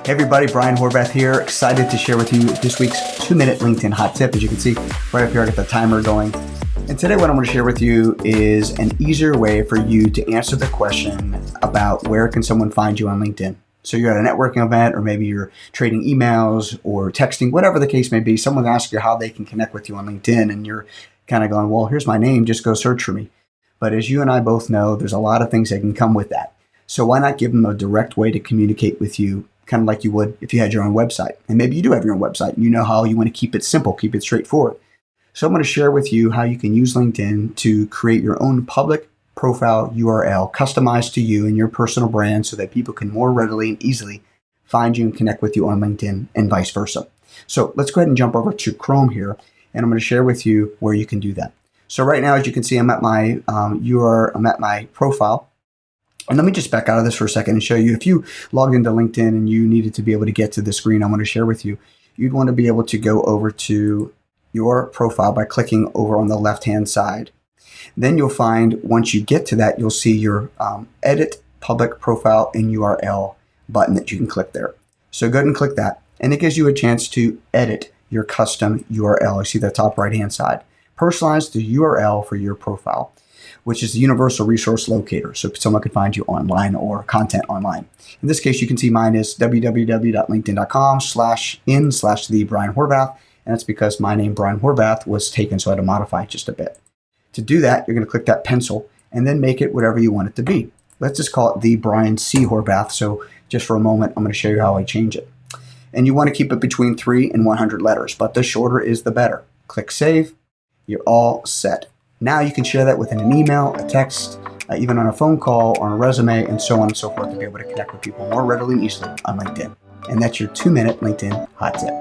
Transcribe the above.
Hey everybody, Brian Horvath here. Excited to share with you this week's 2-minute LinkedIn hot tip. As you can see right up here, I got the timer going. And today what I'm going to share with you is an easier way for you to answer the question about where can someone find you on LinkedIn. So you're at a networking event, or maybe you're trading emails or texting, whatever the case may be. Someone asks you how they can connect with you on LinkedIn, and you're kind of going, well, here's my name, just go search for me. But as you and I both know, there's a lot of things that can come with that. So why not give them a direct way to communicate with you, kind of like you would if you had your own website. And maybe you do have your own website. You know how you want to keep it simple, keep it straightforward. So I'm going to share with you how you can use LinkedIn to create your own public profile URL customized to you and your personal brand so that people can more readily and easily find you and connect with you on LinkedIn and vice versa. So let's go ahead and jump over to Chrome here, and I'm going to share with you where you can do that. So right now, as you can see, I'm at my I'm at my profile. And let me just back out of this for a second and show you, if you logged into LinkedIn and you needed to be able to get to the screen I want to share with you, you'd want to be able to go over to your profile by clicking over on the left-hand side. Then you'll find, once you get to that, you'll see your Edit Public Profile and URL button that you can click there. So go ahead and click that, and it gives you a chance to edit your custom URL. You see the top right-hand side. Personalize the URL for your profile, which is the universal resource locator, so someone can find you online or content online. In this case, you can see mine is www.linkedin.com/in/the-Brian-Horvath, and that's because my name, Brian Horvath, was taken, so I had to modify it just a bit. To do that, you're going to click that pencil and then make it whatever you want it to be. Let's just call it the Brian C. Horvath, so just for a moment, I'm going to show you how I change it. And you want to keep it between 3 and 100 letters, but the shorter is the better. Click Save. You're all set. Now you can share that within an email, a text, even on a phone call, on a resume, and so on and so forth, to be able to connect with people more readily and easily on LinkedIn. And that's your 2-minute LinkedIn hot tip.